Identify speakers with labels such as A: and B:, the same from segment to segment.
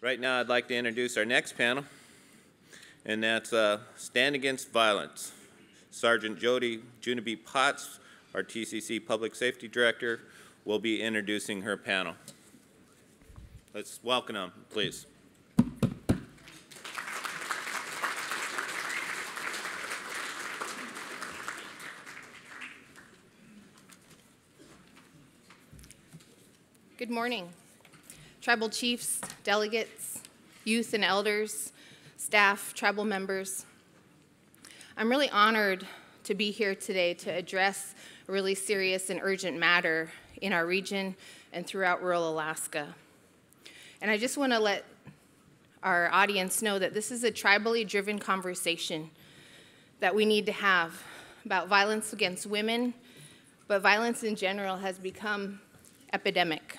A: Right now, I'd like to introduce our next panel, and that's Stand Against Violence. Sergeant Jody Junabe Potts, our TCC Public Safety Director, will be introducing her panel. Let's welcome them, please.
B: Good morning, tribal chiefs, delegates, youth and elders, staff, tribal members. I'm really honored to be here today to address a really serious and urgent matter in our region and throughout rural Alaska. And I just want to let our audience know that this is a tribally driven conversation that we need to have about violence against women, but violence in general has become epidemic.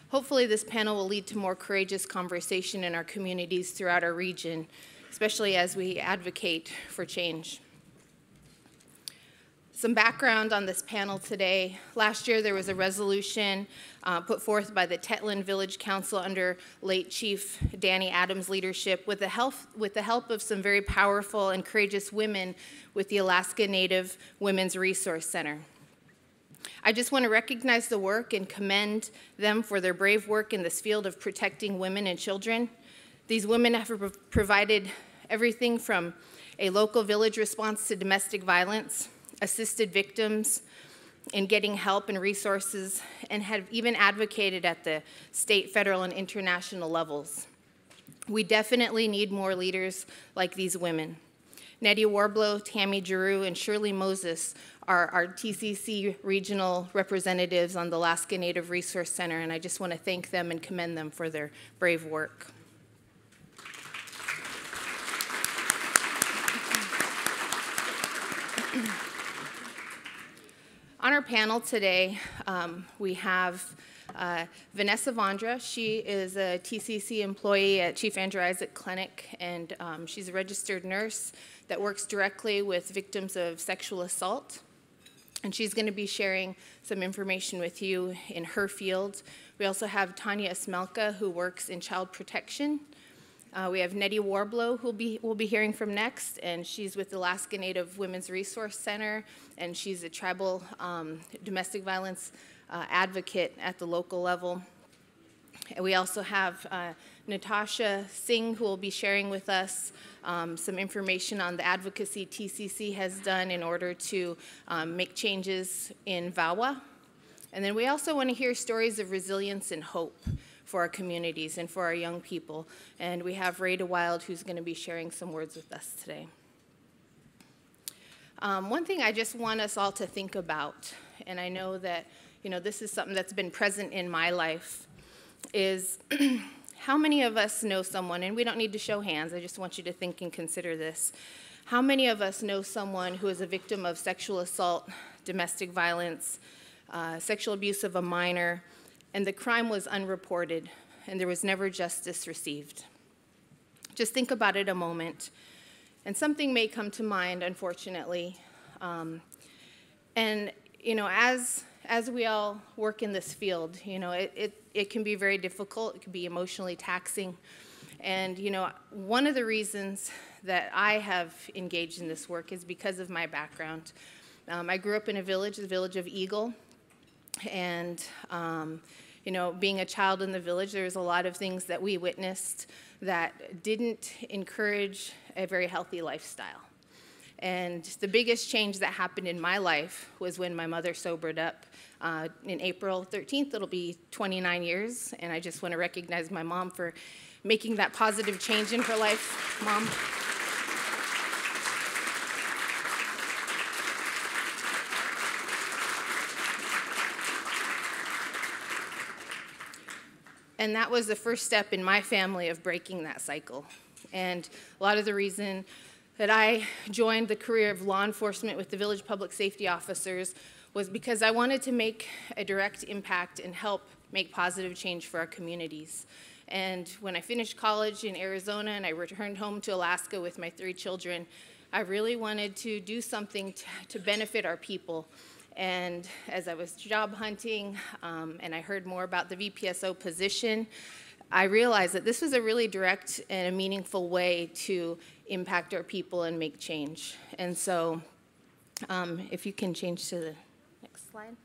B: Hopefully this panel will lead to more courageous conversation in our communities throughout our region, especially as we advocate for change. Some background on this panel today. Last year there was a resolution put forth by the Tetlin Village Council under late Chief Danny Adams' leadership with the help of some very powerful and courageous women with the Alaska Native Women's Resource Center. I just want to recognize the work and commend them for their brave work in this field of protecting women and children. These women have provided everything from a local village response to domestic violence, assisted victims in getting help and resources, and have even advocated at the state, federal, and international levels. We definitely need more leaders like these women. Nettie Warblow, Tammy Giroux, and Shirley Moses are our TCC regional representatives on the Alaska Native Resource Center, and I just want to thank them and commend them for their brave work. On our panel today, we have Vanessa Vondra. She is a TCC employee at Chief Andrew Isaac Clinic, and she's a registered nurse that works directly with victims of sexual assault. And she's going to be sharing some information with you in her field. We also have Tanya Esmelka, who works in child protection. We have Nettie Warblow, who we'll be hearing from next, and she's with the Alaska Native Women's Resource Center, and she's a tribal domestic violence advocate at the local level. And we also have Natasha Singh, who will be sharing with us some information on the advocacy TCC has done in order to make changes in VAWA. And then we also want to hear stories of resilience and hope for our communities and for our young people. And we have Ray DeWild, who's going to be sharing some words with us today. One thing I just want us all to think about, and I know that this is something that's been present in my life, is how many of us know someone, and we don't need to show hands, I just want you to think and consider this. How many of us know someone who is a victim of sexual assault, domestic violence, sexual abuse of a minor, and the crime was unreported, and there was never justice received? Just think about it a moment, and something may come to mind, unfortunately. And as we all work in this field, it can be very difficult. It can be emotionally taxing. And one of the reasons that I have engaged in this work is because of my background. I grew up in the village of Eagle, and being a child in the village, there was a lot of things that we witnessed that didn't encourage a very healthy lifestyle. And the biggest change that happened in my life was when my mother sobered up. In April 13th, it'll be 29 years, and I just want to recognize my mom for making that positive change in her life. Mom. And that was the first step in my family of breaking that cycle. And a lot of the reason that I joined the career of law enforcement with the village public safety officers was because I wanted to make a direct impact and help make positive change for our communities. And when I finished college in Arizona and I returned home to Alaska with my 3 children, I really wanted to do something to benefit our people. And as I was job hunting and I heard more about the VPSO position, I realized that this was a really direct and a meaningful way to impact our people and make change. And so if you can change to the next slide.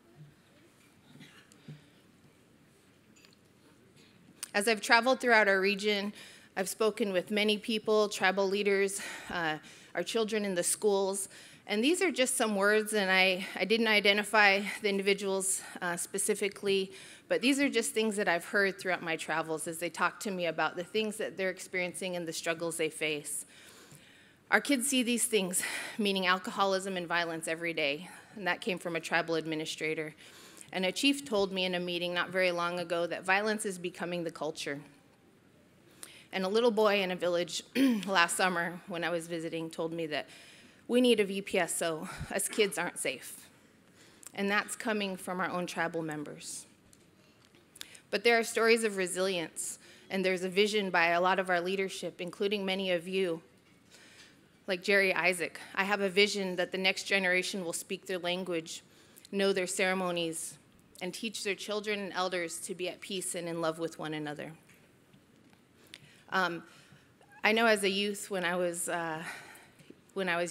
B: As I've traveled throughout our region, I've spoken with many people, tribal leaders, our children in the schools, and these are just some words, and I didn't identify the individuals specifically, but these are just things that I've heard throughout my travels as they talk to me about the things that they're experiencing and the struggles they face. Our kids see these things, meaning alcoholism and violence, every day, and that came from a tribal administrator. And a chief told me in a meeting not very long ago that violence is becoming the culture. And a little boy in a village last summer when I was visiting told me that we need a VPSO. Us kids aren't safe. And that's coming from our own tribal members. But there are stories of resilience, and there's a vision by a lot of our leadership, including many of you, like Jerry Isaac. I have a vision that the next generation will speak their language, know their ceremonies, and teach their children and elders to be at peace and in love with one another. I know as a youth, when I was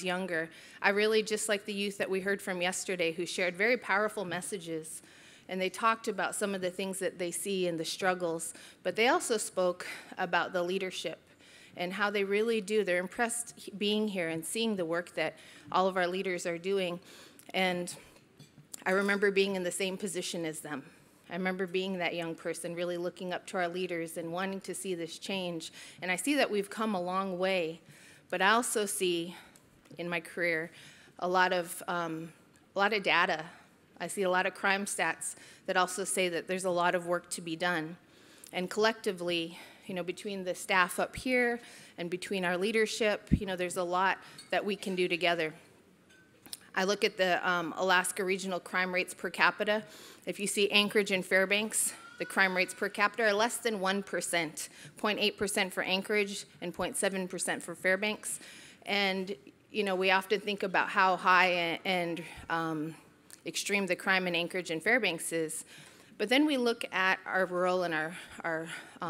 B: younger, I really, just like the youth that we heard from yesterday, who shared very powerful messages, and they talked about some of the things that they see and the struggles, but they also spoke about the leadership and how they really do. They're impressed being here and seeing the work that all of our leaders are doing. And I remember being in the same position as them. I remember being that young person, really looking up to our leaders and wanting to see this change. And I see that we've come a long way, but I also see in my career a lot of data. I see a lot of crime stats that also say that there's a lot of work to be done. And collectively, between the staff up here and between our leadership, there's a lot that we can do together. I look at the Alaska regional crime rates per capita. If you see Anchorage and Fairbanks, the crime rates per capita are less than 1%, 0.8% for Anchorage and 0.7% for Fairbanks. And, we often think about how high and extreme the crime in Anchorage and Fairbanks is. But then we look at our rural and our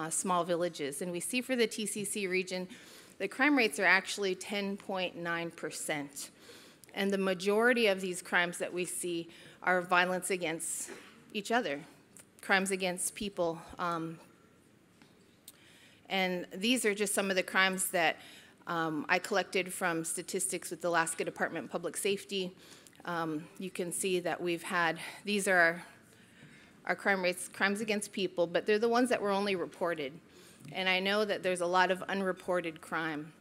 B: small villages, and we see for the TCC region, the crime rates are actually 10.9%. And the majority of these crimes that we see are violence against each other, crimes against people. And these are just some of the crimes that I collected from statistics with the Alaska Department of Public Safety. You can see that we've had, these are our crime rates, crimes against people, but they're the ones that were only reported. And I know that there's a lot of unreported crime.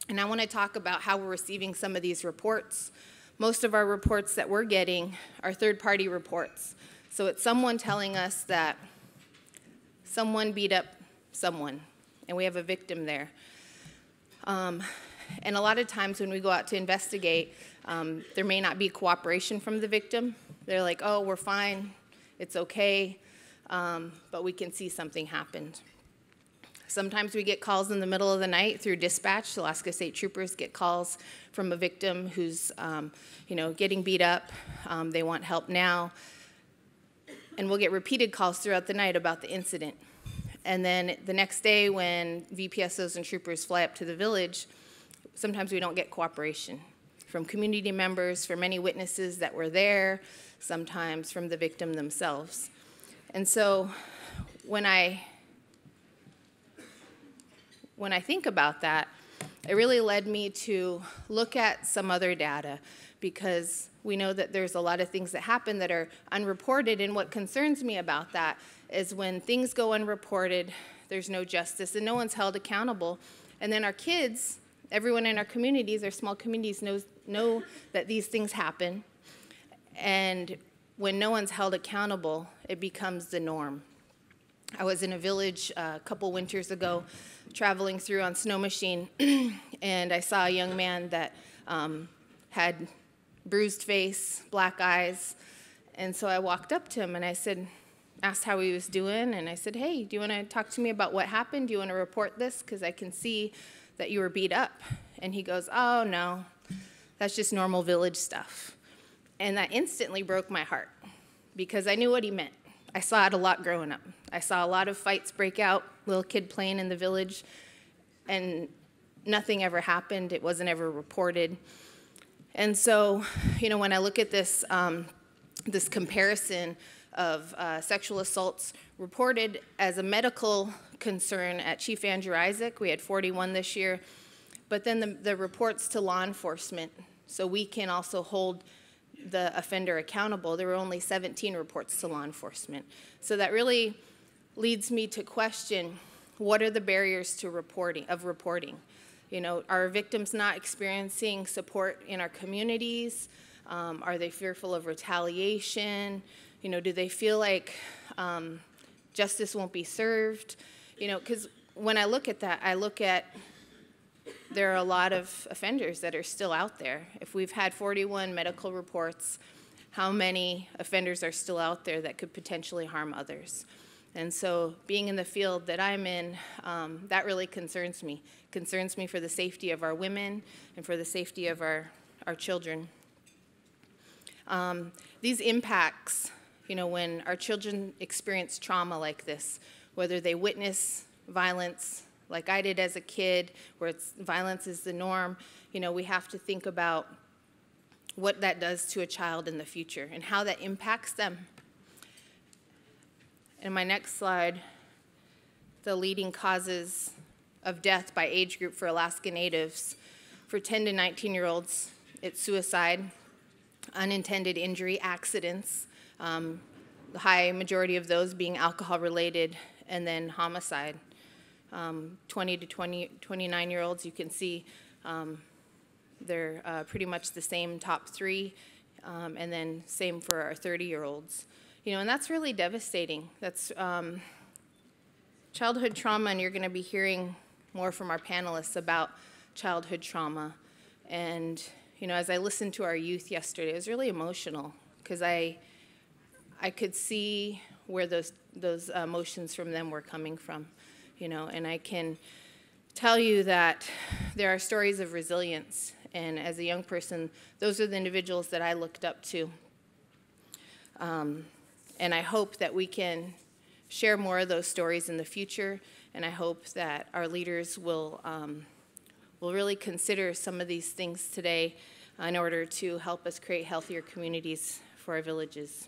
B: And I want to talk about how we're receiving some of these reports. Most of our reports that we're getting are third-party reports. So it's someone telling us that someone beat up someone, and we have a victim there. And a lot of times when we go out to investigate, there may not be cooperation from the victim. They're like, oh, we're fine, it's okay, but we can see something happened. Sometimes we get calls in the middle of the night through dispatch. Alaska State Troopers get calls from a victim who's, getting beat up. They want help now. And we'll get repeated calls throughout the night about the incident. And then the next day when VPSOs and troopers fly up to the village, sometimes we don't get cooperation from community members, from any witnesses that were there, sometimes from the victim themselves. And so when I think about that, it really led me to look at some other data, because we know that there's a lot of things that happen that are unreported, and what concerns me about that is when things go unreported, there's no justice and no one's held accountable. And then our kids, everyone in our communities, our small communities, know that these things happen. And when no one's held accountable, it becomes the norm. I was in a village a couple winters ago, traveling through on snow machine, and I saw a young man that had bruised face, black eyes, and so I walked up to him and I asked how he was doing, and I said, hey, do you want to talk to me about what happened? Do you want to report this? Because I can see that you were beat up. And he goes, oh, no, that's just normal village stuff. And that instantly broke my heart, because I knew what he meant. I saw it a lot growing up. I saw a lot of fights break out, little kid playing in the village, and nothing ever happened. It wasn't ever reported. And so, when I look at this, this comparison of sexual assaults reported as a medical concern at Chief Andrew Isaac, we had 41 this year, but then the reports to law enforcement, so we can also hold the offender accountable, there were only 17 reports to law enforcement. So that really leads me to question, what are the barriers to reporting? Are victims not experiencing support in our communities? Are they fearful of retaliation? Do they feel like justice won't be served? Because when I look at that, I look at there are a lot of offenders that are still out there. If we've had 41 medical reports, how many offenders are still out there that could potentially harm others? And so being in the field that I'm in, that really concerns me. Concerns me for the safety of our women and for the safety of our children. These impacts, when our children experience trauma like this, whether they witness violence like I did as a kid, where violence is the norm, we have to think about what that does to a child in the future and how that impacts them. In my next slide, the leading causes of death by age group for Alaska Natives. For 10 to 19-year-olds, it's suicide, unintended injury, accidents, the high majority of those being alcohol-related, and then homicide. 20 to 29-year-olds, you can see they're pretty much the same top three, and then same for our 30-year-olds. And that's really devastating. That's childhood trauma, and you're going to be hearing more from our panelists about childhood trauma. And, as I listened to our youth yesterday, it was really emotional because I could see where those emotions from them were coming from, and I can tell you that there are stories of resilience. And as a young person, those are the individuals that I looked up to. And I hope that we can share more of those stories in the future, and I hope that our leaders will really consider some of these things today in order to help us create healthier communities for our villages.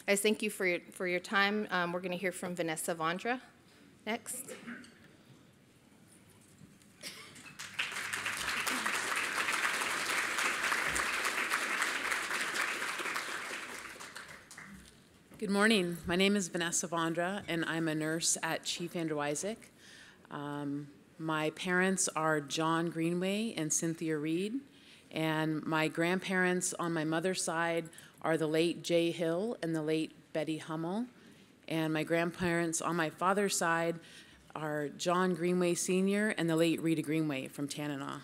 B: I thank you for your time. We're going to hear from Vanessa Vondra next.
C: Good morning. My name is Vanessa Vondra, and I'm a nurse at Chief Andrew Isaac. My parents are John Greenway and Cynthia Reed, and my grandparents on my mother's side are the late Jay Hill and the late Betty Hummel, and my grandparents on my father's side are John Greenway Sr. and the late Rita Greenway from Tanana.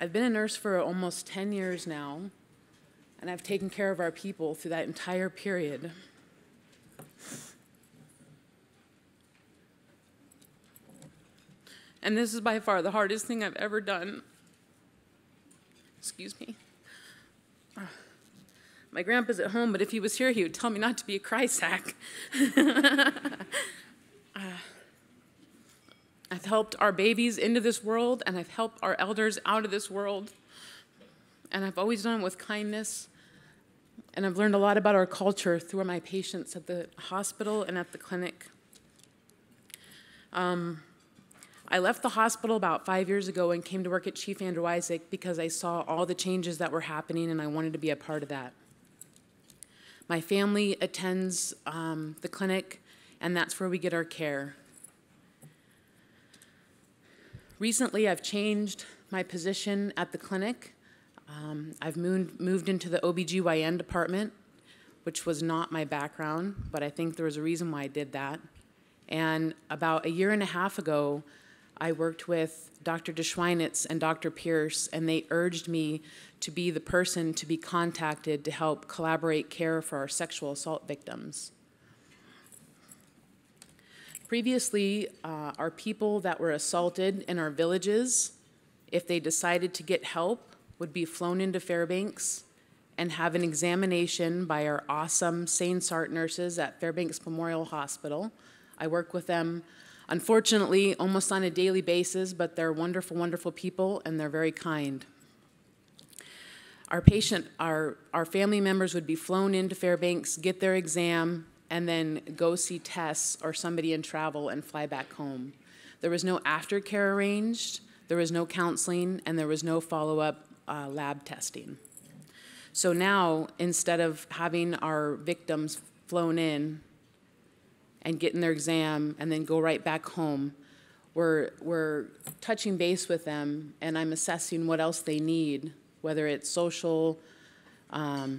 C: I've been a nurse for almost 10 years now, and I've taken care of our people through that entire period. And this is by far the hardest thing I've ever done. Excuse me. My grandpa's at home, but if he was here, he would tell me not to be a cry sack. I've helped our babies into this world, and I've helped our elders out of this world. And I've always done it with kindness. And I've learned a lot about our culture through my patients at the hospital and at the clinic. I left the hospital about 5 years ago and came to work at Chief Andrew Isaac because I saw all the changes that were happening, and I wanted to be a part of that. My family attends the clinic, and that's where we get our care. Recently, I've changed my position at the clinic. I've moved into the OBGYN department, which was not my background, but I think there was a reason why I did that. And about a year and a half ago, I worked with Dr. DeSchweinitz and Dr. Pierce, and they urged me to be the person to be contacted to help collaborate care for our sexual assault victims. Previously, our people that were assaulted in our villages if they decided to get help, would be flown into Fairbanks and have an examination by our awesome Sane SART nurses at Fairbanks Memorial Hospital. I work with them, unfortunately, almost on a daily basis, but they're wonderful, wonderful people, and they're very kind. Our family members would be flown into Fairbanks, get their exam, and then go see Tess or somebody in travel and fly back home. There was no aftercare arranged, there was no counseling, and there was no follow-up lab testing. So now, instead of having our victims flown in and getting their exam and then go right back home, we're touching base with them, and I'm assessing what else they need, whether it's social,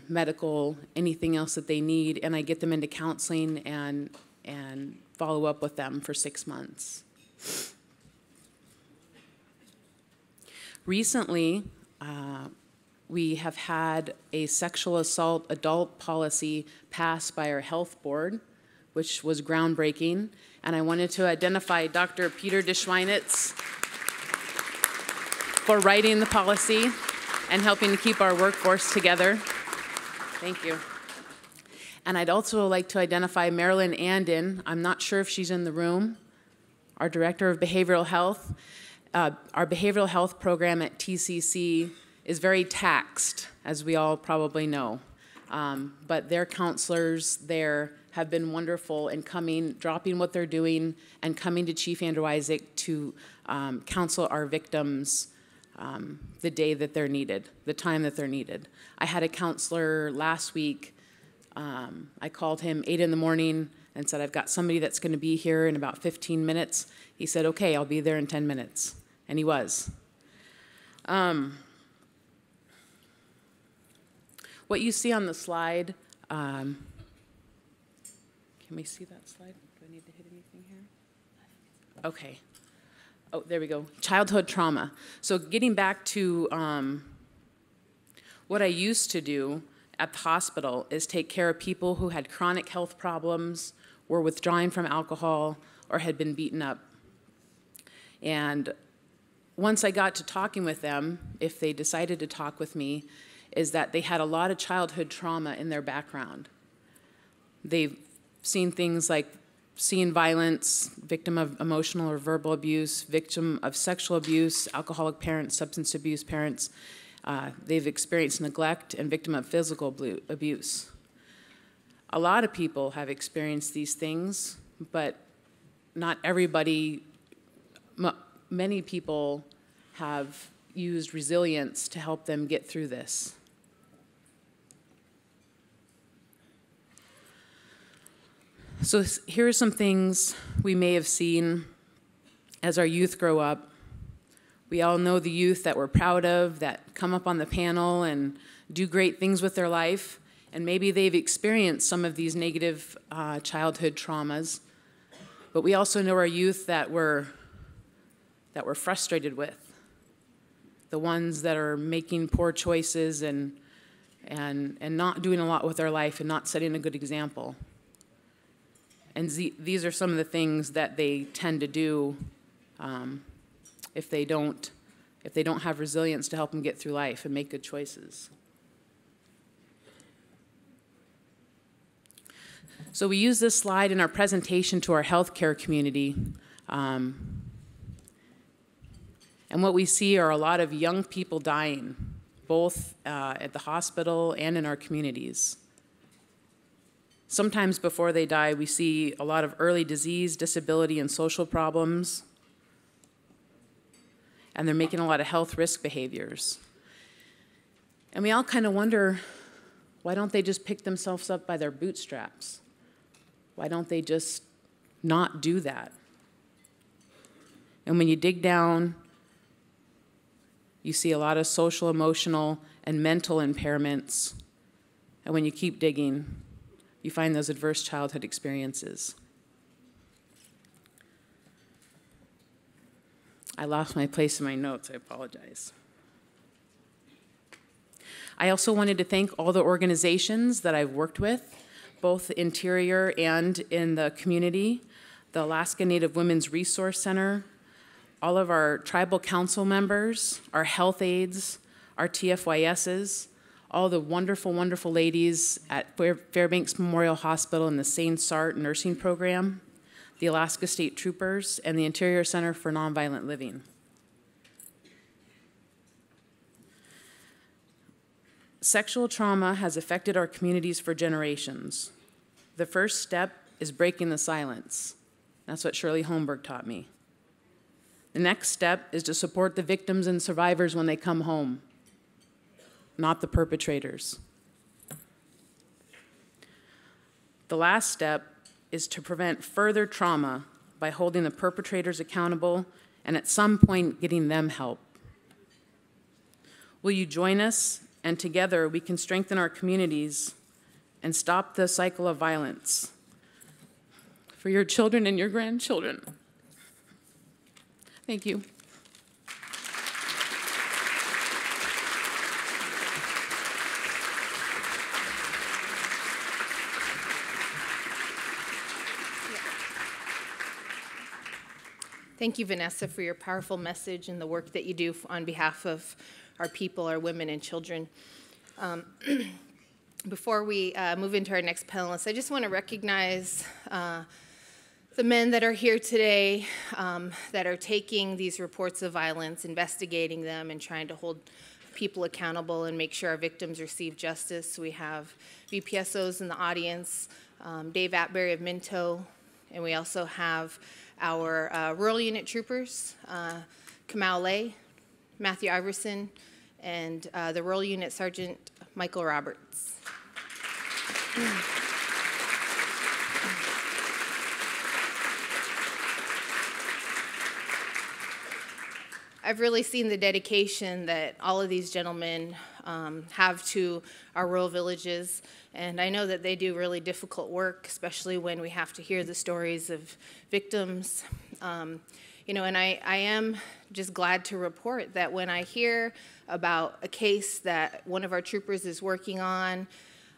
C: medical, anything else that they need, and I get them into counseling and follow up with them for 6 months. Recently, we have had a sexual assault adult policy passed by our health board, which was groundbreaking, and I wanted to identify Dr. Peter Deschweinitz for writing the policy and helping to keep our workforce together. Thank you. And I'd also like to identify Marilyn Andin. I'm not sure if she's in the room, our Director of Behavioral Health. Our behavioral health program at TCC is very taxed, as we all probably know. But their counselors there have been wonderful in coming, dropping what they're doing, and coming to Chief Andrew Isaac to counsel our victims the day that they're needed, the time that they're needed. I had a counselor last week. I called him 8 in the morning and said, I've got somebody that's going to be here in about 15 minutes. He said, okay, I'll be there in 10 minutes. And he was. What you see on the slide, can we see that slide? Do I need to hit anything here? Okay. Oh, there we go. Childhood trauma. So getting back to what I used to do at the hospital is take care of people who had chronic health problems, were withdrawing from alcohol, or had been beaten up. And once I got to talking with them, if they decided to talk with me, is that they had a lot of childhood trauma in their background. They've seen things like seeing violence, victim of emotional or verbal abuse, victim of sexual abuse, alcoholic parents, substance abuse parents. They've experienced neglect and victim of physical abuse. A lot of people have experienced these things, but not everybody, many people have used resilience to help them get through this. So here are some things we may have seen as our youth grow up. We all know the youth that we're proud of, that come up on the panel and do great things with their life, and maybe they've experienced some of these negative childhood traumas. But we also know our youth that we're frustrated with, the ones that are making poor choices and not doing a lot with their life and not setting a good example. And these are some of the things that they tend to do if they don't have resilience to help them get through life and make good choices. So we use this slide in our presentation to our healthcare community. And what we see are a lot of young people dying, both at the hospital and in our communities. Sometimes before they die, we see a lot of early disease, disability, and social problems. And they're making a lot of health risk behaviors. And we all kind of wonder, why don't they just pick themselves up by their bootstraps? Why don't they just not do that? And when you dig down, you see a lot of social, emotional, and mental impairments. And when you keep digging, you find those adverse childhood experiences. I lost my place in my notes, I apologize. I also wanted to thank all the organizations that I've worked with, both interior and in the community, the Alaska Native Women's Resource Center, all of our tribal council members, our health aides, our TFYSs, all the wonderful, wonderful ladies at Fairbanks Memorial Hospital and the St. Sart nursing program, the Alaska State Troopers, and the Interior Center for Nonviolent Living. Sexual trauma has affected our communities for generations. The first step is breaking the silence. That's what Shirley Holmberg taught me. The next step is to support the victims and survivors when they come home, not the perpetrators. The last step is to prevent further trauma by holding the perpetrators accountable and at some point getting them help. Will you join us, and together we can strengthen our communities and stop the cycle of violence for your children and your grandchildren. Thank you.
B: Thank you, Vanessa, for your powerful message and the work that you do on behalf of our people, our women and children. Before we move into our next panelist, I just want to recognize the men that are here today that are taking these reports of violence, investigating them, and trying to hold people accountable and make sure our victims receive justice. We have VPSOs in the audience, Dave Atbury of Minto, and we also have our rural unit troopers, Kamau Lay, Matthew Iverson, and the rural unit sergeant, Michael Roberts. I've really seen the dedication that all of these gentlemen have to our rural villages, and I know that they do really difficult work, especially when we have to hear the stories of victims. You know, and I am just glad to report that when I hear about a case that one of our troopers is working on,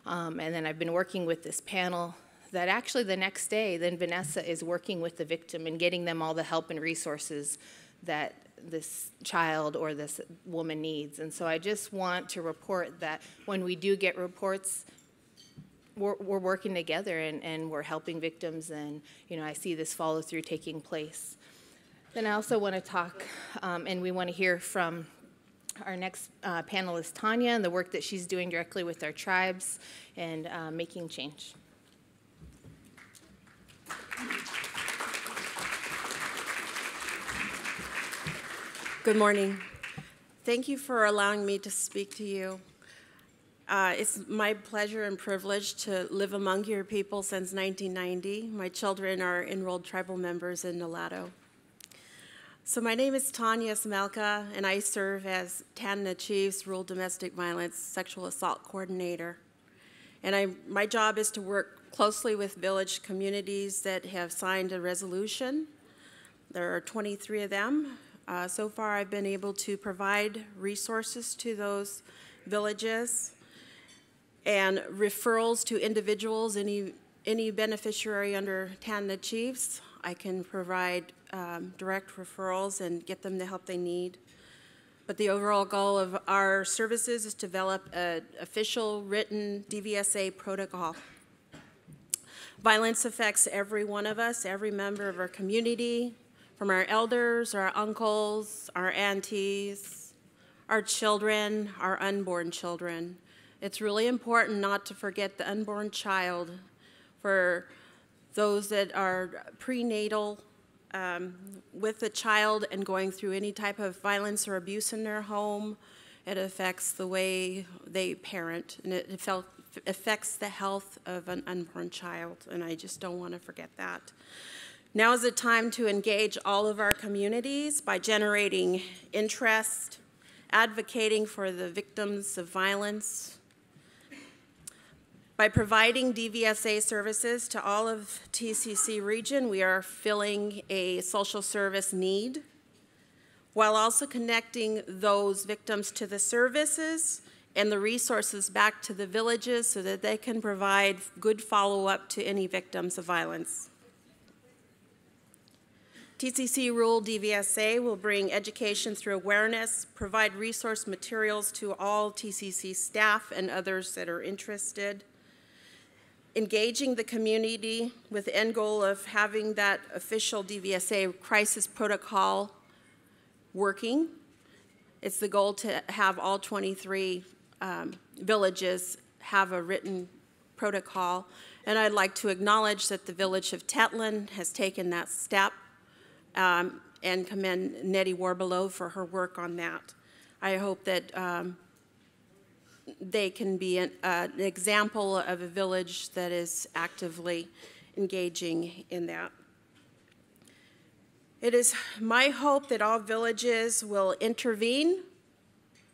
B: and then I've been working with this panel, that actually the next day, then Vanessa is working with the victim and getting them all the help and resources that this child or this woman needs. And so I just want to report that when we do get reports, we're working together and we're helping victims, and you know, I see this follow through taking place. Then I also want to talk, and we want to hear from our next panelist, Tanya, and the work that she's doing directly with our tribes and making change.
D: Good morning. Thank you for allowing me to speak to you. It's my pleasure and privilege to live among your people since 1990. My children are enrolled tribal members in Nulato. So my name is Tanya Smelka, and I serve as Tanana Chief's Rural Domestic Violence Sexual Assault Coordinator. And my job is to work closely with village communities that have signed a resolution. There are 23 of them. So far, I've been able to provide resources to those villages and referrals to individuals, any beneficiary under Tanana Chiefs. I can provide direct referrals and get them the help they need. But the overall goal of our services is to develop an official written DVSA protocol. Violence affects every one of us, every member of our community, from our elders, our uncles, our aunties, our children, our unborn children. It's really important not to forget the unborn child. For those that are prenatal with the child and going through any type of violence or abuse in their home, it affects the way they parent, and it affects the health of an unborn child, and I just don't want to forget that. Now is the time to engage all of our communities by generating interest, advocating for the victims of violence. By providing DVSA services to all of TCC region, we are filling a social service need, while also connecting those victims to the services and the resources back to the villages so that they can provide good follow-up to any victims of violence. TCC Rule DVSA will bring education through awareness, provide resource materials to all TCC staff and others that are interested, engaging the community with the end goal of having that official DVSA crisis protocol working. It's the goal to have all 23 villages have a written protocol. And I'd like to acknowledge that the village of Tetlin has taken that step and commend Nettie Warbelow for her work on that. I hope that they can be an example of a village that is actively engaging in that. It is my hope that all villages will intervene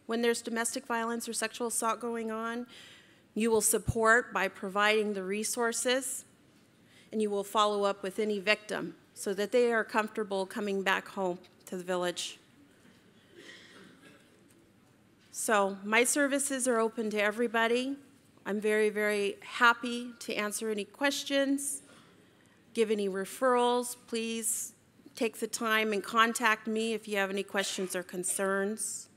D: when there's domestic violence or sexual assault going on. You will support by providing the resources, and you will follow up with any victim so that they are comfortable coming back home to the village. So my services are open to everybody. I'm very, very happy to answer any questions, give any referrals. Please take the time and contact me if you have any questions or concerns.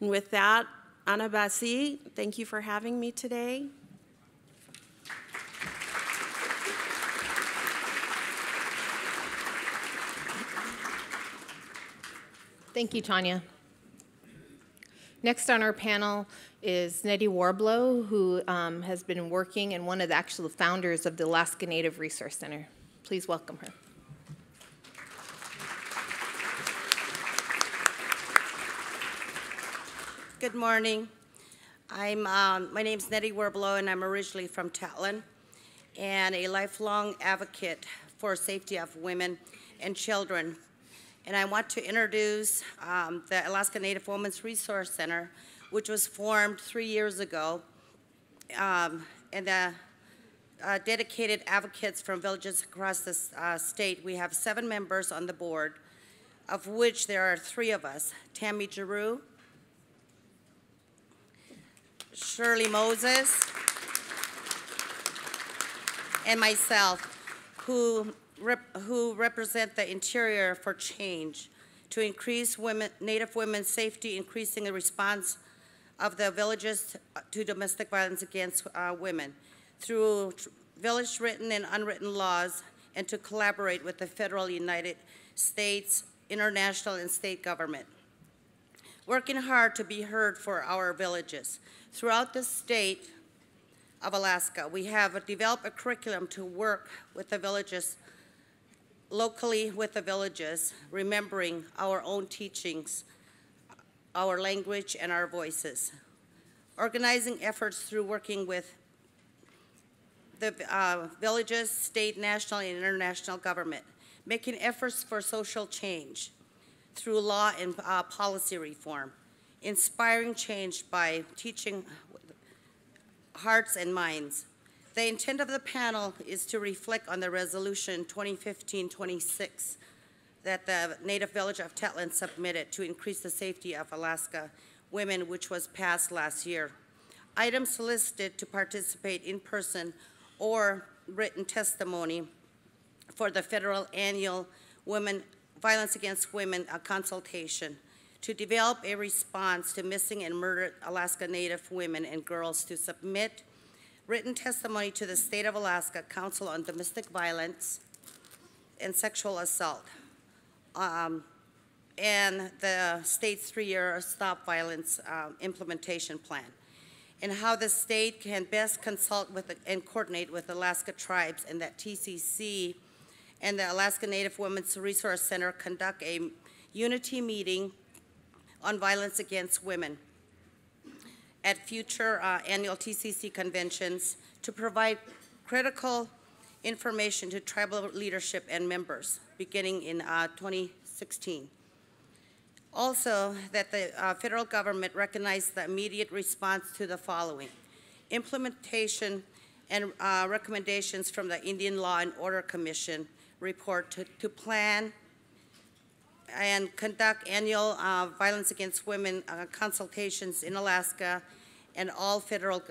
D: And with that, Ana Basi, thank you for having me today.
B: Thank you, Tanya. Next on our panel is Nettie Warbelow, who has been working and one of the actual founders of the Alaska Native Resource Center. Please welcome her.
E: Good morning. My name's Nettie Warbelow, and I'm originally from Tetlin, and a lifelong advocate for safety of women and children. And I want to introduce the Alaska Native Women's Resource Center, which was formed 3 years ago, and the dedicated advocates from villages across the state. We have 7 members on the board, of which there are 3 of us: Tammy Giroux, Shirley Moses, and myself, who represent the Interior for Change to increase Native women's safety, increasing the response of the villages to domestic violence against women through village written and unwritten laws, and to collaborate with the federal, United States, international, and state government. Working hard to be heard for our villages. Throughout the state of Alaska, we have developed a curriculum to work with the villages, locally with the villages, remembering our own teachings, our language, and our voices. Organizing efforts through working with the villages, state, national, and international government. Making efforts for social change through law and policy reform. Inspiring change by teaching hearts and minds. The intent of the panel is to reflect on the resolution 2015-26 that the Native Village of Tetlin submitted to increase the safety of Alaska women, which was passed last year. Items solicited to participate in person or written testimony for the federal annual Violence Against Women consultation, to develop a response to missing and murdered Alaska Native women and girls, to submit written testimony to the State of Alaska Council on Domestic Violence and Sexual Assault, and the state's 3-year Stop Violence implementation plan, and how the state can best consult with and coordinate with Alaska tribes, and that TCC and the Alaska Native Women's Resource Center conduct a unity meeting on violence against women at future annual TCC conventions to provide critical information to tribal leadership and members beginning in 2016. Also, that the federal government recognize the immediate response to the following: implementation and recommendations from the Indian Law and Order Commission report to plan and conduct annual violence against women consultations in Alaska and all federal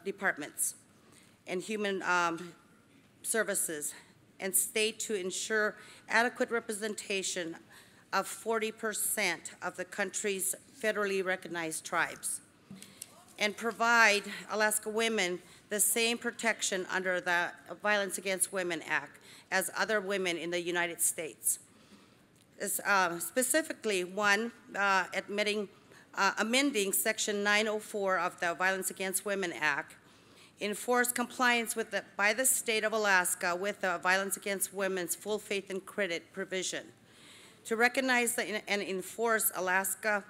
E: departments and human services, and state to ensure adequate representation of 40% of the country's federally recognized tribes, and provide Alaska women the same protection under the Violence Against Women Act as other women in the United States. Specifically, one, amending Section 904 of the Violence Against Women Act, enforce compliance with by the state of Alaska with the Violence Against Women's full faith and credit provision, to recognize and enforce Alaska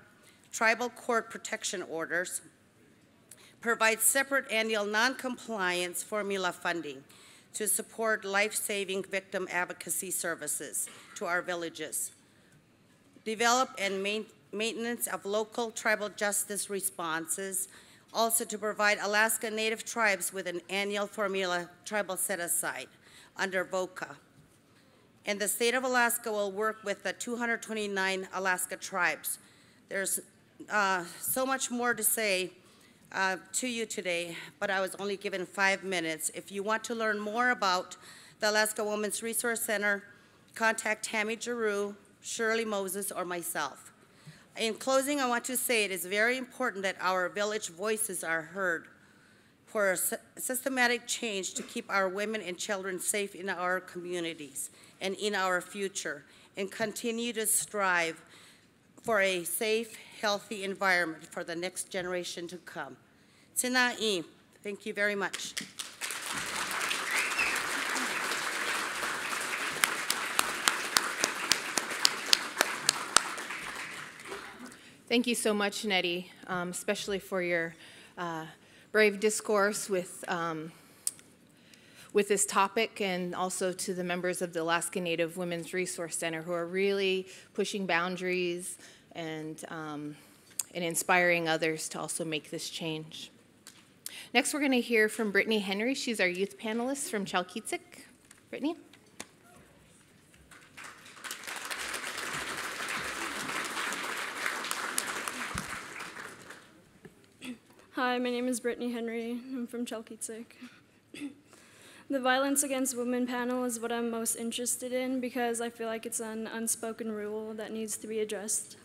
E: tribal court protection orders, provide separate annual non-compliance formula funding to support life-saving victim advocacy services to our villages, develop and maintenance of local tribal justice responses, also to provide Alaska Native tribes with an annual formula tribal set-aside under VOCA. And the state of Alaska will work with the 229 Alaska tribes. There's so much more to say to you today, but I was only given 5 minutes. If you want to learn more about the Alaska Women's Resource Center, contact Tammy Giroux, Shirley Moses, or myself. In closing, I want to say it is very important that our village voices are heard for systematic change to keep our women and children safe in our communities and in our future, and continue to strive for a safe, healthy environment for the next generation to come. Tina'i, thank you very much.
B: Thank you so much, Nettie, especially for your brave discourse with this topic, and also to the members of the Alaska Native Women's Resource Center who are really pushing boundaries and inspiring others to also make this change. Next, we're going to hear from Brittany Henry. She's our youth panelist from Chalkitsik. Brittany?
F: Hi, my name is Brittany Henry. I'm from Chalkitsik. The Violence Against Women panel is what I'm most interested in because I feel like it's an unspoken rule that needs to be addressed.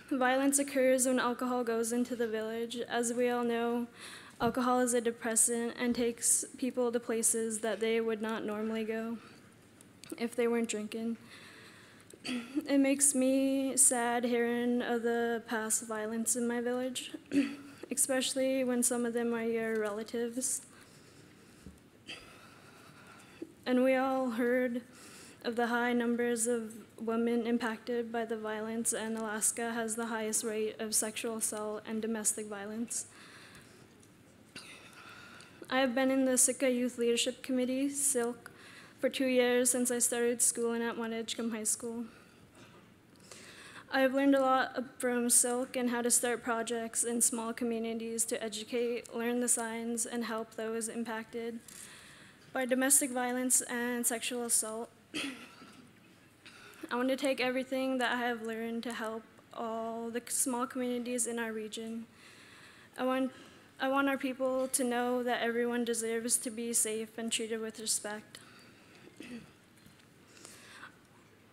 F: Violence occurs when alcohol goes into the village. As we all know, alcohol is a depressant and takes people to places that they would not normally go if they weren't drinking. It makes me sad hearing of the past violence in my village, especially when some of them are your relatives. And we all heard of the high numbers of women impacted by the violence, and Alaska has the highest rate of sexual assault and domestic violence. I have been in the Sitka Youth Leadership Committee, SILC, for 2 years since I started schooling at Mount Edgecombe High School. I've learned a lot from SILC and how to start projects in small communities to educate, learn the signs, and help those impacted by domestic violence and sexual assault. I want to take everything that I have learned to help all the small communities in our region. I want our people to know that everyone deserves to be safe and treated with respect.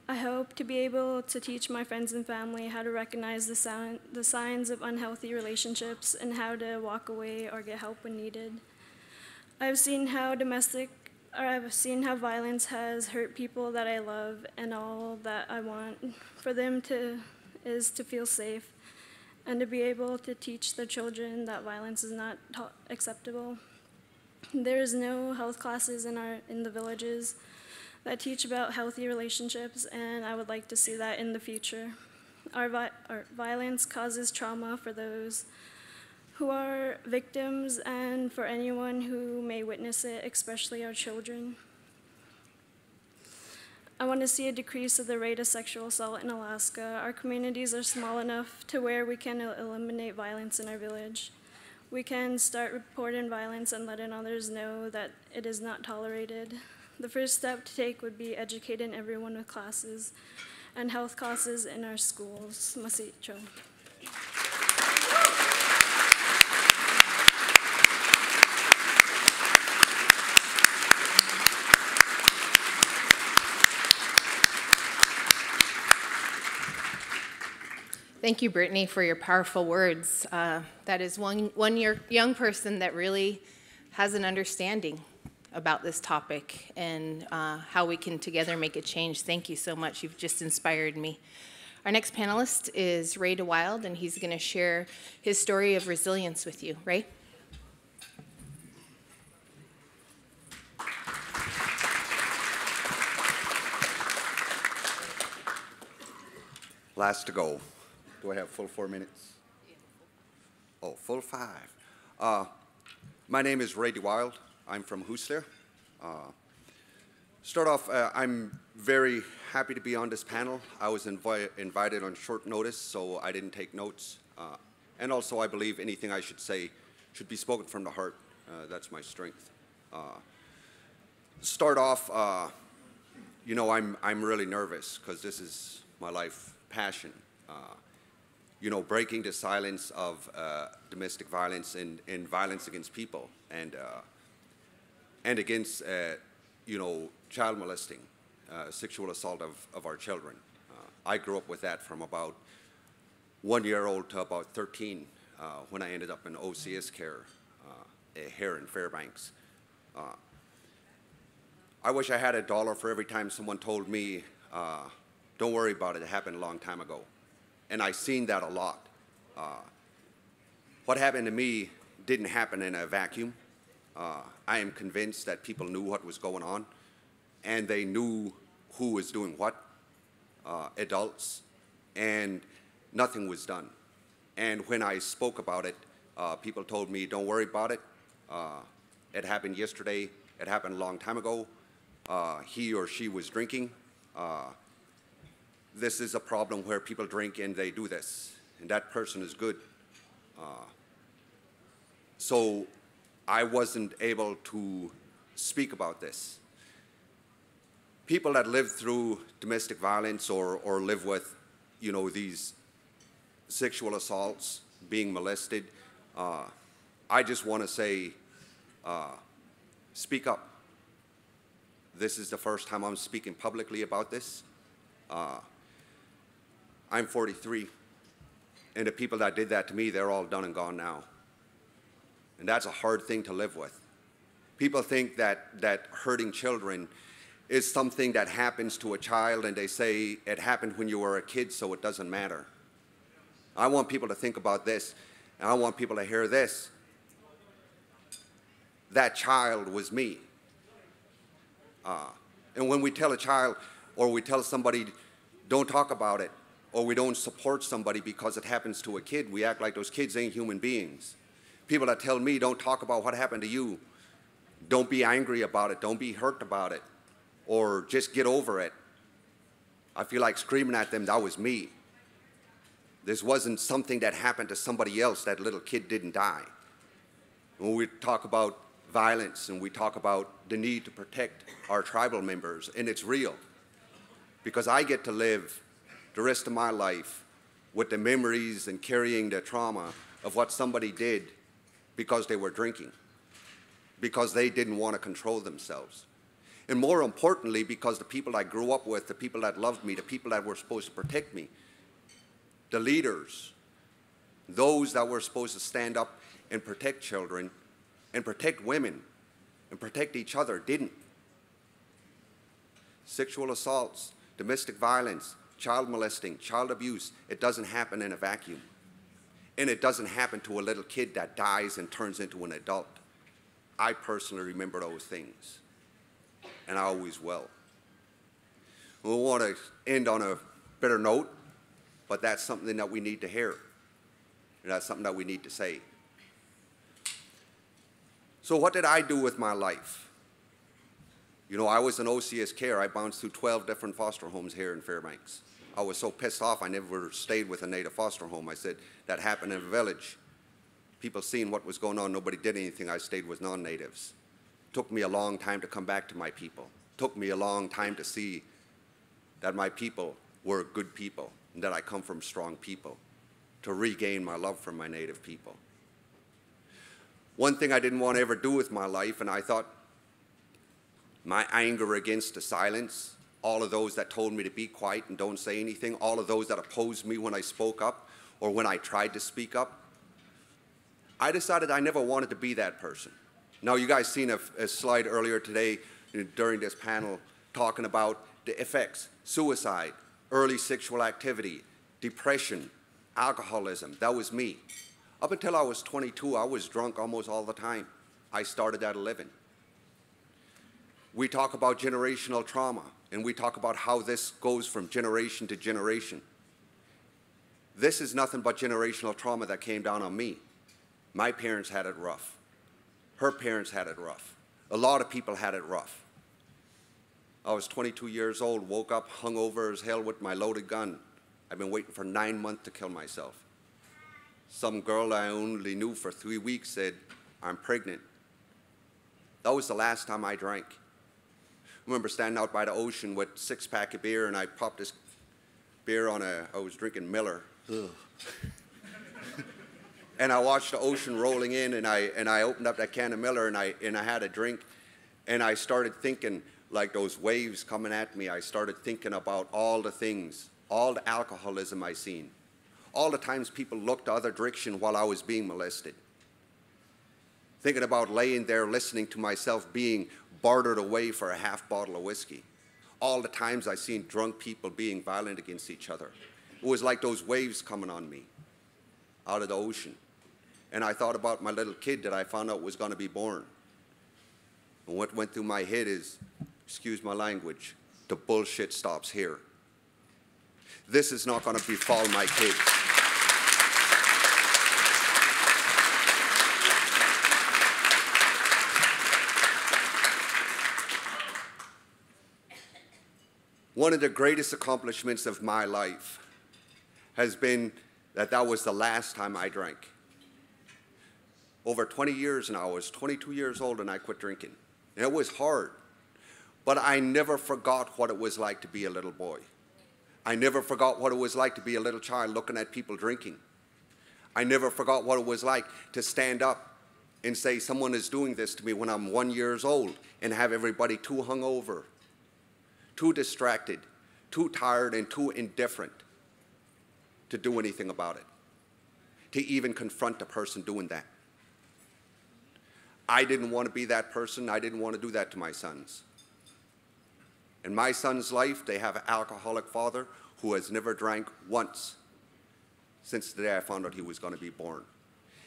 F: I hope to be able to teach my friends and family how to recognize the signs of unhealthy relationships and how to walk away or get help when needed. I've seen how violence has hurt people that I love, and all that I want for them is to feel safe and to be able to teach their children that violence is not acceptable. There is no health classes in the villages that teach about healthy relationships, and I would like to see that in the future. Our violence causes trauma for those who are victims and for anyone who may witness it, especially our children. I want to see a decrease of the rate of sexual assault in Alaska. Our communities are small enough to where we can eliminate violence in our village. We can start reporting violence and letting others know that it is not tolerated. The first step to take would be educating everyone with classes and health classes in our schools. Masicho.
B: Thank you, Brittany, for your powerful words. That is one young person that really has an understanding about this topic and how we can together make a change. Thank you so much. You've just inspired me. Our next panelist is Ray DeWild, and he's going to share his story of resilience with you. Ray?
G: Last to go. Do I have full 4 minutes? Oh, full 5. My name is Ray DeWild. I'm from Hoosler. Start off, I'm very happy to be on this panel. I was invited on short notice, so I didn't take notes. And also, I believe anything I should say should be spoken from the heart. That's my strength. Start off, you know, I'm really nervous because this is my life passion. You know, breaking the silence of domestic violence and violence against people and against, you know, child molesting, sexual assault of our children. I grew up with that from about 1 year old to about 13 when I ended up in OCS care here in Fairbanks. I wish I had $1 for every time someone told me, don't worry about it, it happened a long time ago. And I've seen that a lot. What happened to me didn't happen in a vacuum. I am convinced that people knew what was going on, and they knew who was doing what, adults, and nothing was done. And when I spoke about it, people told me, don't worry about it. It happened yesterday. It happened a long time ago. He or she was drinking. This is a problem where people drink and they do this, and that person is good. So I wasn't able to speak about this. People that live through domestic violence or live with, you know, these sexual assaults, being molested, I just want to say, speak up. This is the first time I'm speaking publicly about this. I'm 43, and the people that did that to me, they're all done and gone now. And that's a hard thing to live with. People think that hurting children is something that happens to a child, and they say it happened when you were a kid, so it doesn't matter. I want people to think about this, and I want people to hear this. That child was me. And when we tell a child, or we tell somebody, don't talk about it, or we don't support somebody because it happens to a kid, we act like those kids ain't human beings. People that tell me, don't talk about what happened to you, don't be angry about it, don't be hurt about it, or just get over it. I feel like screaming at them, that was me. This wasn't something that happened to somebody else. That little kid didn't die. When we talk about violence and we talk about the need to protect our tribal members, and it's real, because I get to live the rest of my life with the memories and carrying the trauma of what somebody did because they were drinking, because they didn't want to control themselves. And more importantly, because the people I grew up with, the people that loved me, the people that were supposed to protect me, the leaders, those that were supposed to stand up and protect children and protect women and protect each other, didn't. Sexual assaults, domestic violence, child molesting, child abuse, it doesn't happen in a vacuum. And it doesn't happen to a little kid that dies and turns into an adult. I personally remember those things, and I always will. We want to end on a better note, but that's something that we need to hear, and that's something that we need to say. So what did I do with my life? You know, I was in OCS care. I bounced through 12 different foster homes here in Fairbanks. I was so pissed off I never stayed with a Native foster home. I said, that happened in a village. People seeing what was going on, nobody did anything. I stayed with non-Natives. Took me a long time to come back to my people. Took me a long time to see that my people were good people and that I come from strong people, to regain my love for my Native people. One thing I didn't want to ever do with my life, and I thought my anger against the silence all of those that told me to be quiet and don't say anything, all of those that opposed me when I spoke up or when I tried to speak up. I decided I never wanted to be that person. Now, you guys seen a slide earlier today during this panel talking about the effects: suicide, early sexual activity, depression, alcoholism. That was me. Up until I was 22, I was drunk almost all the time. I started at 11. We talk about generational trauma, and we talk about how this goes from generation to generation. This is nothing but generational trauma that came down on me. My parents had it rough. Her parents had it rough. A lot of people had it rough. I was 22 years old, woke up hungover as hell with my loaded gun. I've been waiting for 9 months to kill myself. Some girl I only knew for 3 weeks said, "I'm pregnant." That was the last time I drank. I remember standing out by the ocean with a 6-pack of beer, and I popped this beer on I was drinking Miller. And I watched the ocean rolling in, and I opened up that can of Miller, and I had a drink, and I started thinking, like those waves coming at me, I started thinking about all the things, all the alcoholism I seen, all the times people looked the other direction while I was being molested. Thinking about laying there listening to myself being bartered away for a half bottle of whiskey. All the times I seen drunk people being violent against each other. It was like those waves coming on me out of the ocean. And I thought about my little kid that I found out was going to be born. And what went through my head is, excuse my language, the bullshit stops here. This is not going to befall my kids. One of the greatest accomplishments of my life has been that was the last time I drank. Over 20 years now, I was 22 years old and I quit drinking. And it was hard, but I never forgot what it was like to be a little boy. I never forgot what it was like to be a little child looking at people drinking. I never forgot what it was like to stand up and say, someone is doing this to me when I'm 1 year old, and have everybody too hungover, too distracted, too tired, and too indifferent to do anything about it, to even confront the person doing that. I didn't want to be that person. I didn't want to do that to my sons. In my son's life, they have an alcoholic father who has never drank once since the day I found out he was going to be born.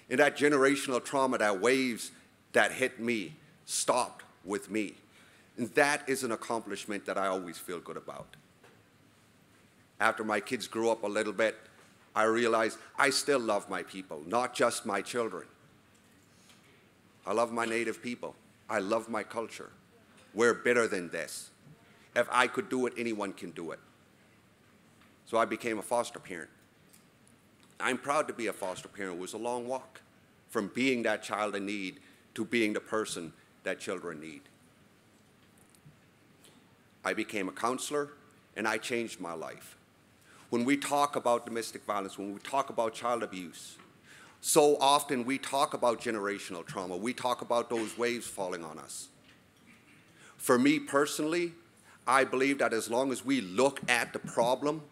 G: And that generational trauma, that waves that hit me, stopped with me. And that is an accomplishment that I always feel good about. After my kids grew up a little bit, I realized I still love my people, not just my children. I love my native people. I love my culture. We're better than this. If I could do it, anyone can do it. So I became a foster parent. I'm proud to be a foster parent. It was a long walk from being that child in need to being the person that children need. I became a counselor, and I changed my life. When we talk about domestic violence, when we talk about child abuse, so often we talk about generational trauma. We talk about those waves falling on us. For me personally, I believe that as long as we look at the problem,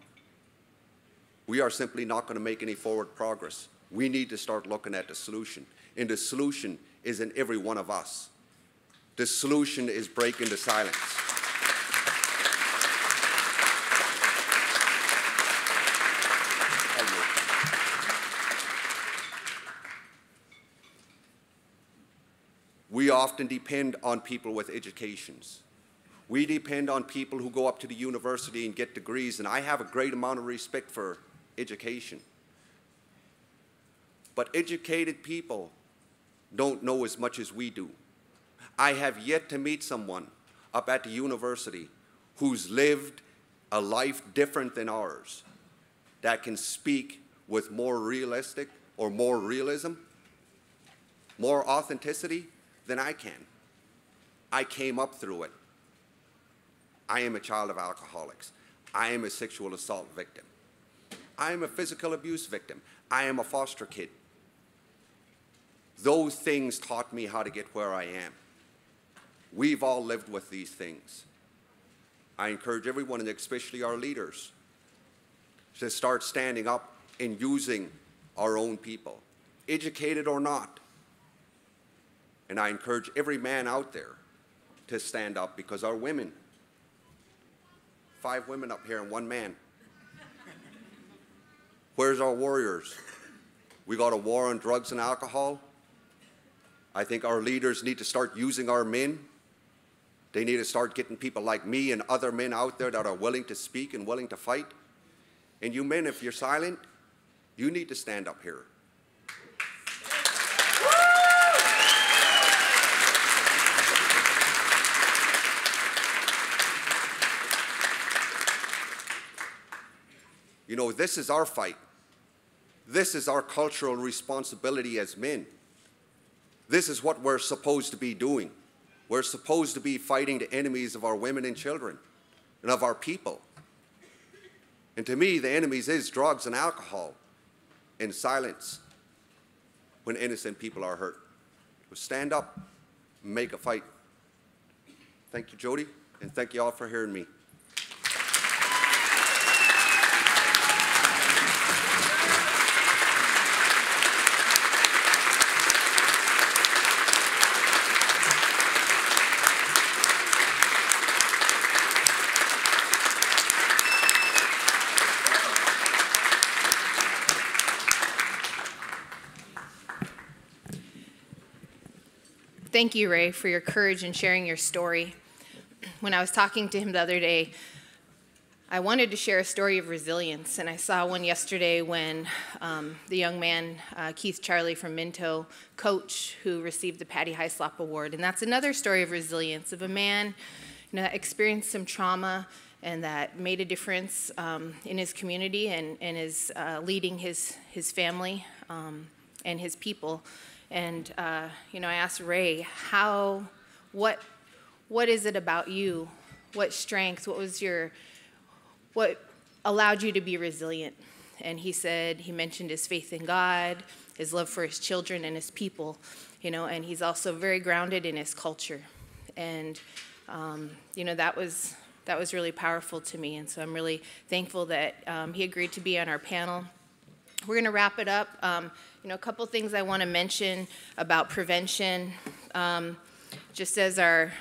G: we are simply not going to make any forward progress. We need to start looking at the solution. And the solution is in every one of us. The solution is breaking the silence. We often depend on people with educations. We depend on people who go up to the university and get degrees, and I have a great amount of respect for education. But educated people don't know as much as we do. I have yet to meet someone up at the university who's lived a life different than ours that can speak with more realistic or more realism, more authenticity than I can. I came up through it. I am a child of alcoholics. I am a sexual assault victim. I am a physical abuse victim. I am a foster kid. Those things taught me how to get where I am. We've all lived with these things. I encourage everyone, and especially our leaders, to start standing up and using our own people, educated or not. And I encourage every man out there to stand up, because our women, 5 women up here and 1 man. Where's our warriors? We got a war on drugs and alcohol. I think our leaders need to start using our men. They need to start getting people like me and other men out there that are willing to speak and willing to fight. And you men, if you're silent, you need to stand up here. You know, this is our fight. This is our cultural responsibility as men. This is what we're supposed to be doing. We're supposed to be fighting the enemies of our women and children and of our people. And to me, the enemies is drugs and alcohol and silence when innocent people are hurt. So stand up and make a fight. Thank you, Jody, and thank you all for hearing me.
B: Thank you, Ray, for your courage in sharing your story. When I was talking to him the other day, I wanted to share a story of resilience, and I saw one yesterday when the young man, Keith Charlie from Minto, coach, who received the Patty Hyslop Award. And that's another story of resilience, of a man that experienced some trauma and that made a difference in his community and is leading his family and his people. And I asked Ray, what is it about you? What strength? What allowed you to be resilient? And he mentioned his faith in God, his love for his children and his people, and he's also very grounded in his culture. And that was really powerful to me. And so I'm really thankful that he agreed to be on our panel. We're going to wrap it up. A couple things I want to mention about prevention. Just as our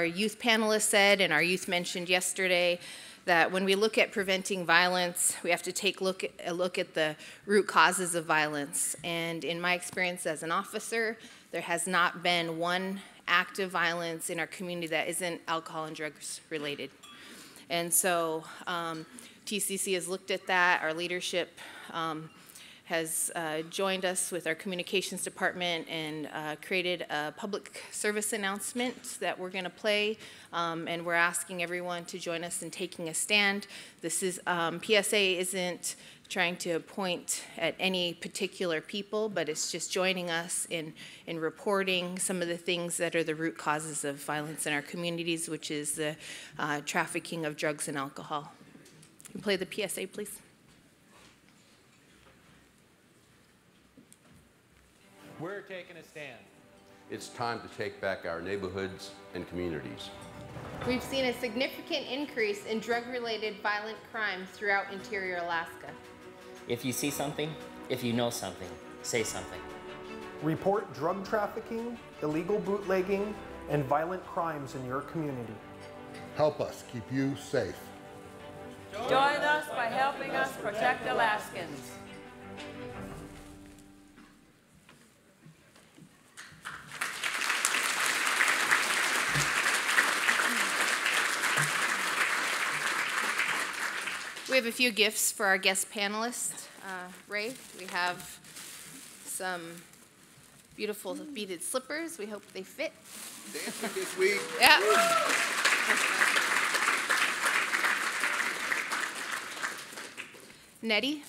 B: youth panelists said, and our youth mentioned yesterday, that when we look at preventing violence, we have to take a look at the root causes of violence. And in my experience as an officer, there has not been one act of violence in our community that isn't alcohol and drugs related. And so TCC has looked at that. Our leadership has joined us with our communications department and created a public service announcement that we're going to play, and we're asking everyone to join us in taking a stand. This is PSA isn't trying to point at any particular people, but it's just joining us in reporting some of the things that are the root causes of violence in our communities, which is the trafficking of drugs and alcohol. Can you play the PSA, please?
H: We're taking a stand.
I: It's time to take back our neighborhoods and communities.
B: We've seen a significant increase in drug-related violent crimes throughout interior Alaska.
J: If you see something, if you know something, say something.
K: Report drug trafficking, illegal bootlegging, and violent crimes in your community.
L: Help us keep you safe.
M: Join us by helping us protect Alaskans.
B: We have a few gifts for our guest panelists. Ray, we have some beautiful beaded slippers. We hope they fit.
G: Dancing this week.
B: Yeah. Nettie.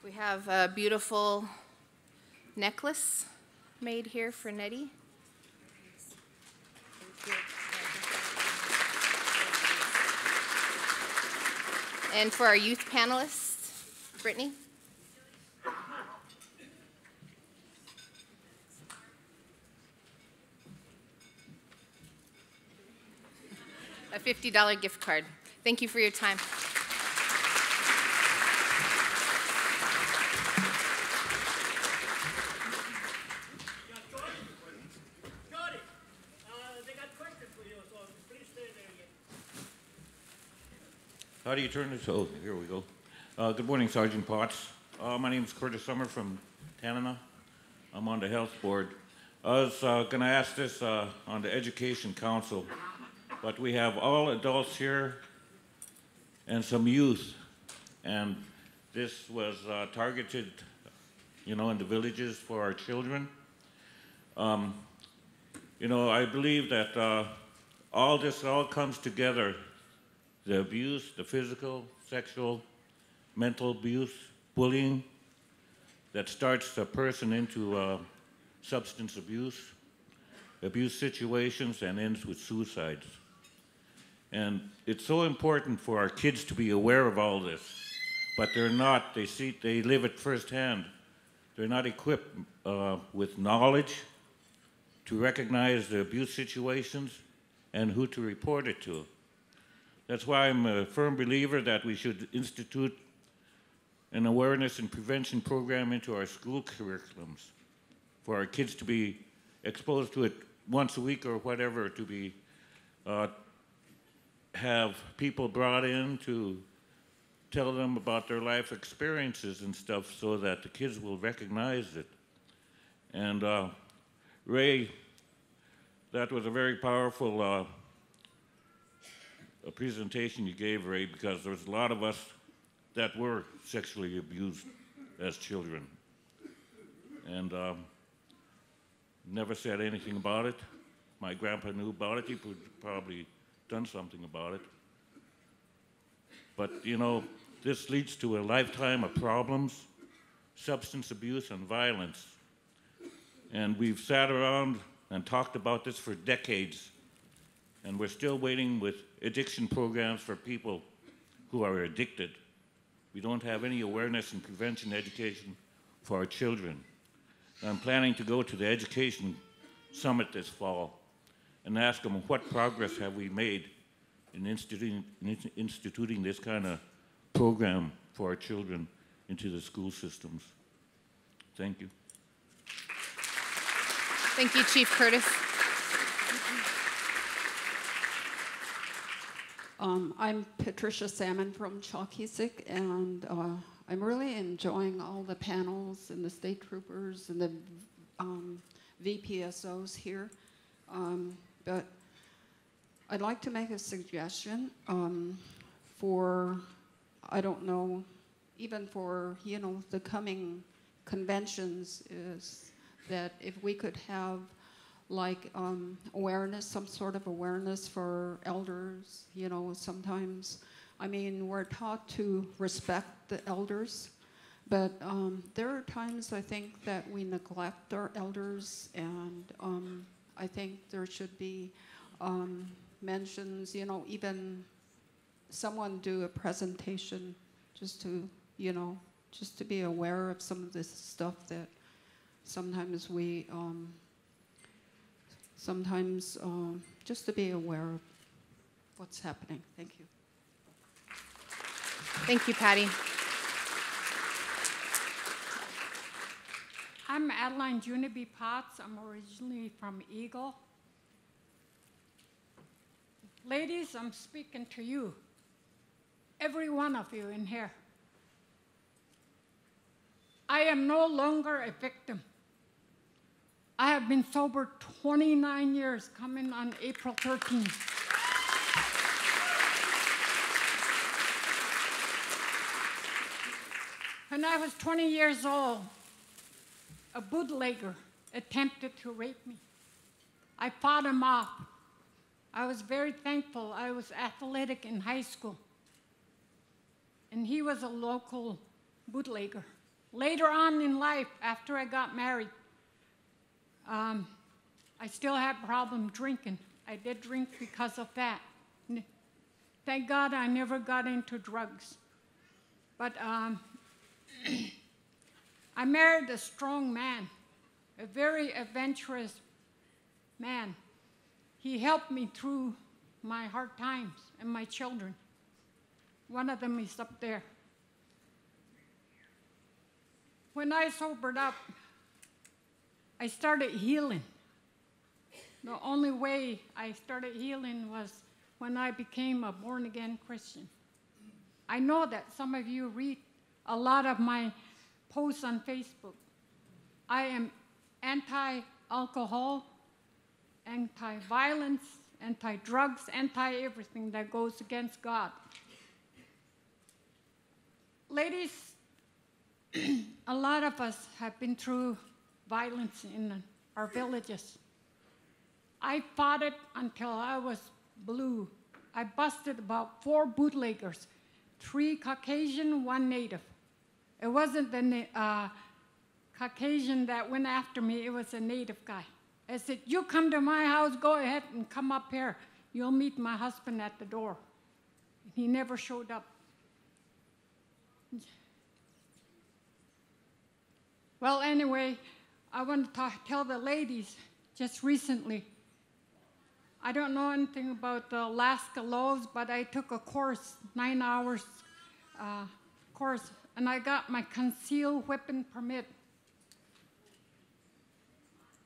B: We have a beautiful necklace made here for Nettie. Thank you. And for our youth panelists, Brittany. A $50 gift card. Thank you for your time.
N: How do you turn this? Oh, here we go. Good morning, Sergeant Potts. My name is Curtis Summer from Tanana. I'm on the health board. I was going to ask this on the Education Council, but we have all adults here and some youth, and this was targeted, in the villages for our children. I believe that all this comes together. The abuse, the physical, sexual, mental abuse, bullying that starts a person into substance abuse situations, and ends with suicides. And it's so important for our kids to be aware of all this, but they're not. They live it firsthand. They're not equipped with knowledge to recognize the abuse situations and who to report it to. That's why I'm a firm believer that we should institute an awareness and prevention program into our school curriculums for our kids to be exposed to it once a week or whatever, to be have people brought in to tell them about their life experiences and stuff so that the kids will recognize it. And Ray, that was a very powerful a presentation you gave, Ray, because there was a lot of us that were sexually abused as children. And never said anything about it. My grandpa knew about it. He would probably done something about it. But, this leads to a lifetime of problems, substance abuse and violence. And we've sat around and talked about this for decades. And we're still waiting with addiction programs for people who are addicted. We don't have any awareness and prevention education for our children. I'm planning to go to the Education Summit this fall and ask them what progress have we made in instituting this kind of program for our children into the school systems. Thank you.
B: Thank you, Chief Curtis.
O: I'm Patricia Salmon from Chalkisik, and I'm really enjoying all the panels and the state troopers and the VPSOs here. But I'd like to make a suggestion for, I don't know, even for, the coming conventions, is that if we could have like awareness, some sort of awareness for elders, sometimes, we're taught to respect the elders, but there are times I think that we neglect our elders, and I think there should be mentions, even someone do a presentation just to, just to be aware of some of this stuff that sometimes we, just to be aware of what's happening. Thank you.
B: Thank you, Patty.
P: I'm Adeline Juniby Potts. I'm originally from Eagle. Ladies, I'm speaking to you, every one of you in here. I am no longer a victim. I have been sober 29 years, coming on April 13th. When I was 20 years old, a bootlegger attempted to rape me. I fought him off. I was very thankful. I was athletic in high school. And he was a local bootlegger. Later on in life, after I got married, I still had problem drinking. I did drink because of that. Thank God I never got into drugs. But I married a strong man, a very adventurous man. He helped me through my hard times and my children. One of them is up there. When I sobered up, I started healing. The only way I started healing was when I became a born-again Christian. I know that some of you read a lot of my posts on Facebook. I am anti-alcohol, anti-violence, anti-drugs, anti-everything that goes against God. Ladies, a lot of us have been through violence in our villages. I fought it until I was blue. I busted about 4 bootleggers, 3 Caucasian, 1 Native. It wasn't the Caucasian that went after me, it was a Native guy. I said, you come to my house, go ahead and come up here. You'll meet my husband at the door. He never showed up. Well, anyway, I want to tell the ladies, just recently, I don't know anything about the Alaska laws, but I took a course, 9 hours course, and I got my concealed weapon permit.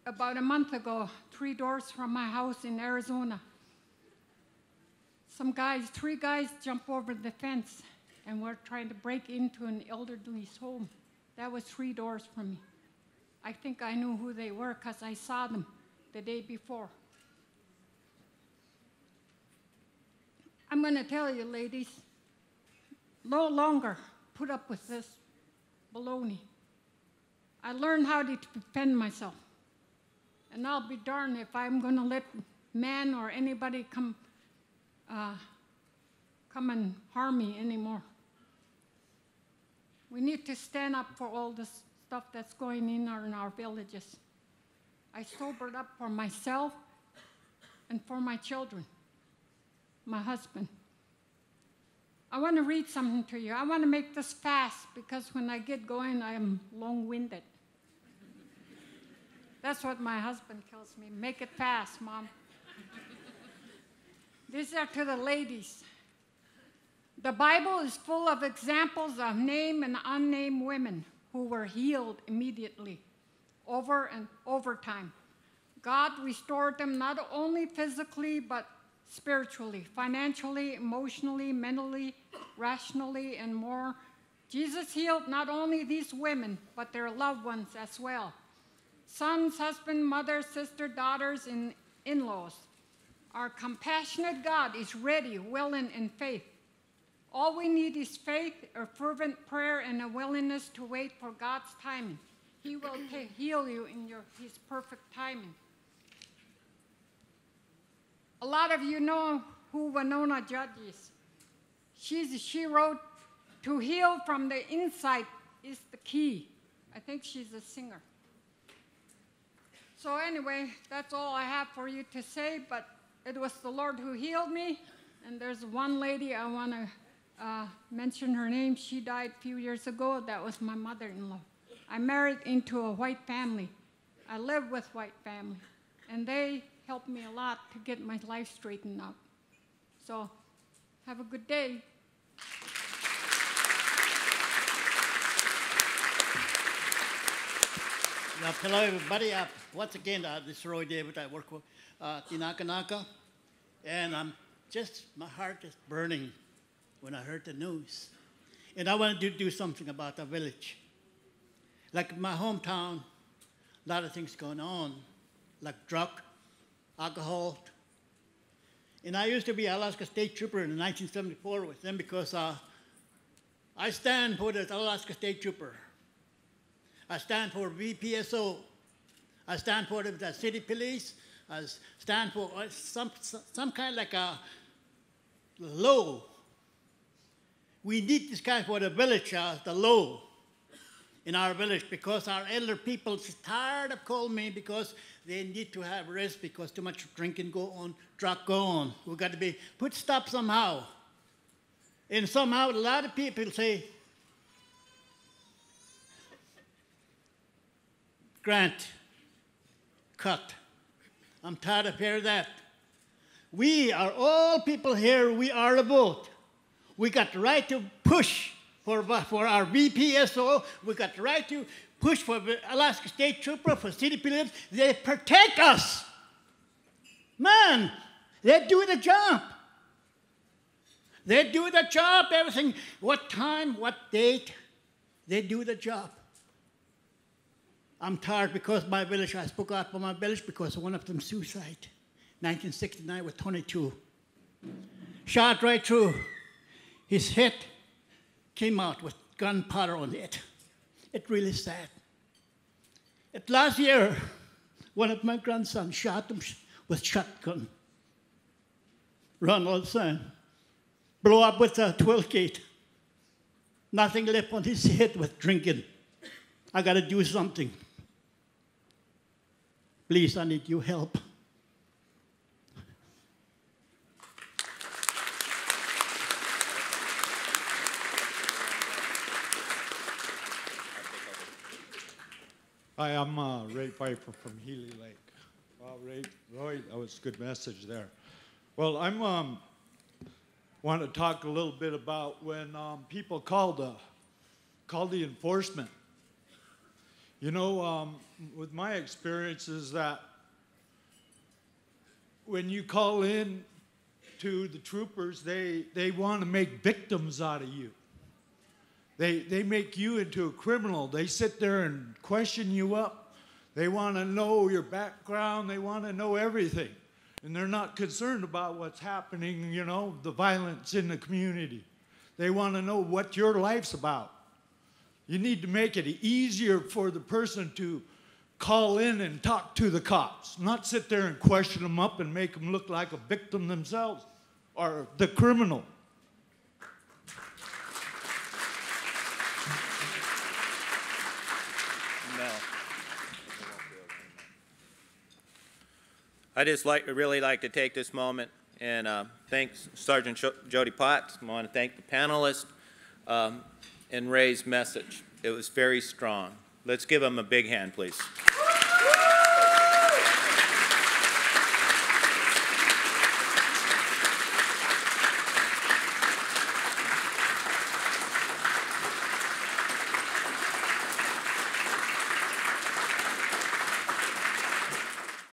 P: About a month ago, 3 doors from my house in Arizona. 3 guys jumped over the fence and were trying to break into an elderly's home. That was 3 doors from me. I think I knew who they were because I saw them the day before. I'm going to tell you, ladies, no longer put up with this baloney. I learned how to defend myself. And I'll be darned if I'm going to let man or anybody come and harm me anymore. We need to stand up for all this stuff that's going in our villages. I sobered up for myself and for my children, my husband. I want to read something to you. I want to make this fast because when I get going, I am long-winded. That's what my husband tells me. Make it fast, Mom. These are to the ladies. The Bible is full of examples of named and unnamed women who were healed immediately, over and over time. God restored them not only physically, but spiritually, financially, emotionally, mentally, rationally, and more. Jesus healed not only these women, but their loved ones as well. Sons, husband, mother, sister, daughters, and in-laws. Our compassionate God is ready, willing, and faith. All we need is faith, a fervent prayer, and a willingness to wait for God's timing. He will heal you in His perfect timing. A lot of you know who Winona Judge is. She wrote, "To heal from the inside is the key." I think she's a singer. So anyway, that's all I have for you to say, but it was the Lord who healed me. And there's one lady I want to mention her name. She died a few years ago. That was my mother-in-law. I married into a white family. I live with white family. And they helped me a lot to get my life straightened out. So have a good day.
Q: Hello, everybody. Once again, this is Roy David. I work with Tinakanaka. And my heart is burning when I heard the news. And I wanted to do something about the village. Like my hometown, a lot of things going on, like drug, alcohol. And I used to be Alaska State Trooper in 1974 with them because I stand for the Alaska State Trooper. I stand for VPSO. I stand for the city police. I stand for some kind of like a law. We need this kind for the village, the law in our village, because our elder people is tired of calling me because they need to have rest because too much drinking go on, drug go on. We got to be put stop somehow. And somehow a lot of people say, grant cut. I'm tired of hearing that. We are all people here, we are a vote. We got the right to push for our BPSO. We got the right to push for the Alaska State Trooper, for city police. They protect us. Man, they do the job. They do the job, everything. What time, what date, they do the job. I'm tired because my village, I spoke out for my village because one of them suicide. 1969 with 22. Shot right through. His head came out with gunpowder on it. It's really sad. Last year, one of my grandsons shot him with shotgun. Run all the time. Blow up with a 12 gauge. Nothing left on his head with drinking. I got to do something. Please, I need your help.
R: Hi, I'm Ray Piper from Healy Lake. Well, Roy, that was a good message there. Well, I'm want to talk a little bit about when people call the enforcement. You know, with my experience is that when you call in to the troopers, they want to make victims out of you. They make you into a criminal. They sit there and question you up. They want to know your background. They want to know everything. And they're not concerned about what's happening, you know, the violence in the community. They want to know what your life's about. You need to make it easier for the person to call in and talk to the cops, not sit there and question them up and make them look like a victim themselves or the criminal.
A: I just really like to take this moment and thank Sergeant Jody Potts. I want to thank the panelists and Ray's message. It was very strong. Let's give him a big hand, please.